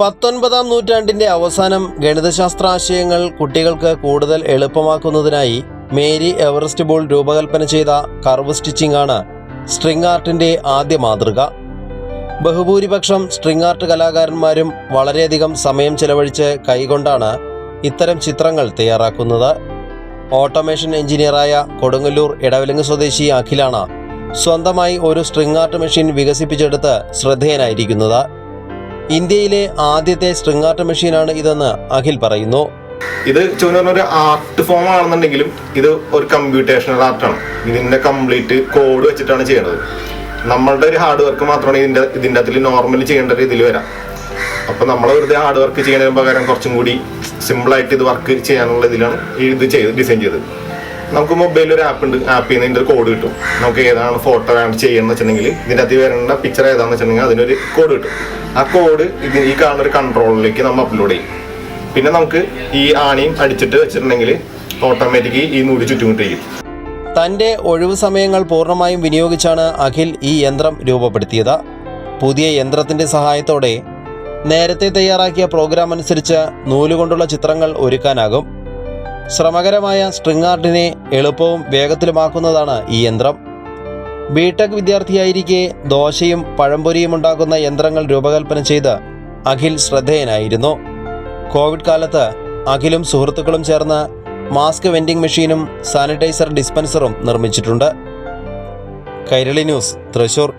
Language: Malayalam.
19-ാം നൂറ്റാണ്ടിന്റെ അവസാനം ഗണിതശാസ്ത്ര ആശയങ്ങൾ കുട്ടികൾക്ക് കൂടുതൽ എളുപ്പമാക്കുന്നതിനായി മേരി എവറസ്റ്റ് ബോൾ രൂപകൽപ്പന ചെയ്ത കർവ് സ്റ്റിച്ചിങ് ആണ് സ്ട്രിംഗ് ആർട്ടിന്റെ ആദ്യ മാതൃക. ബഹുഭൂരിപക്ഷം സ്ട്രിംഗ് ആർട്ട് കലാകാരന്മാരും വളരെയധികം സമയം ചെലവഴിച്ച് കൈകൊണ്ടാണ് ഇത്തരം ചിത്രങ്ങൾ തയ്യാറാക്കുന്നത്. ഓട്ടോമേഷൻ എഞ്ചിനീയറായ കൊടുങ്ങല്ലൂർ ഇടവിലങ്ങ് സ്വദേശി അഖിലാണ് സ്വന്തമായി ഒരു സ്ട്രിംഗ് ആർട്ട് മെഷീൻ വികസിപ്പിച്ചെടുത്ത് ശ്രദ്ധേയനായിരിക്കുന്നത്. ഇന്ത്യയിലെ ആദ്യത്തെ സ്ട്രിംഗ് ആർട്ട് മെഷീനാണ് ഇതെന്ന് അഖിൽ പറയുന്നു. ഇത് ഒരു ആർട്ട് ഫോം ആണെന്നുണ്ടെങ്കിലും ഇത് ഒരു കമ്പ്യൂട്ടേഷണൽ ആർട്ടാണ്. ഇതിന്റെ കംപ്ലീറ്റ് കോഡ് വെച്ചിട്ടാണ് ചെയ്യേണ്ടത്. നമ്മളുടെ ഒരു ഹാർഡ് വർക്ക് മാത്രമാണ് ഇതിന്റെ അതിൽ നോർമലി ചെയ്യേണ്ട രീതിയിൽ വരാം. അപ്പൊ നമ്മൾ വെറുതെ ഹാർഡ് വർക്ക് ചെയ്യുന്നതിന് പകരം കുറച്ചും കൂടി സിമ്പിളായിട്ട് ഇത് വർക്ക് ചെയ്യാനുള്ള ഇതിലാണ് ഇത് ഡിസൈൻ ചെയ്തത്. നമുക്ക് മൊബൈലിൽ ഒരു ആപ്പ് ഉണ്ട്. ആപ്പിൽ നിന്ന് ഇതിന്റെ കോഡ് കിട്ടും. നമുക്ക് ഏതാണ് ഫോട്ടോ ചെയ്യുന്നത് വെച്ചിട്ടുണ്ടെങ്കിൽ ഇതിന്റെ അകത്ത് വരേണ്ട പിക്ചർ ഏതാണെന്ന് വെച്ചിട്ടുണ്ടെങ്കിൽ അതിനൊരു കോഡ് കിട്ടും. ആ കോഡ് ഈ കാണുന്ന ഒരു കൺട്രോളിലേക്ക് നമ്മൾ അപ്ലോഡ് ചെയ്യും. പിന്നെ നമുക്ക് ഈ ആണിയും അടിച്ചിട്ട് വെച്ചിട്ടുണ്ടെങ്കിൽ ഓട്ടോമാറ്റിക്കലി ഈ നൂല് ചുറ്റും ചെയ്യും. തന്റെ ഒഴിവു സമയങ്ങൾ പൂർണ്ണമായും വിനിയോഗിച്ചാണ് അഖിൽ ഈ യന്ത്രം രൂപപ്പെടുത്തിയത്. പുതിയ യന്ത്രത്തിന്റെ സഹായത്തോടെ നേരത്തെ തയ്യാറാക്കിയ പ്രോഗ്രാം അനുസരിച്ച് നൂലുകൊണ്ടുള്ള ചിത്രങ്ങൾ ഒരുക്കാനാകും. ശ്രമകരമായ സ്ട്രിംഗ് ആർട്ടിനെ എളുപ്പവും വേഗത്തിലുമാക്കുന്നതാണ് ഈ യന്ത്രം. ബിടെക് വിദ്യാർത്ഥിയായിരിക്കെ ദോശയും പഴംപൊരിയും ഉണ്ടാക്കുന്ന യന്ത്രങ്ങൾ രൂപകൽപ്പന ചെയ്ത് അഖിൽ ശ്രദ്ധേയനായിരുന്നു. കോവിഡ് കാലത്ത് അഖിലും സുഹൃത്തുക്കളും ചേർന്ന് മാസ്ക് വെൻഡിംഗ് മെഷീനും സാനിറ്റൈസർ ഡിസ്പെൻസറും നിർമ്മിച്ചിട്ടുണ്ട്. കൈരളി ന്യൂസ്, തൃശൂർ.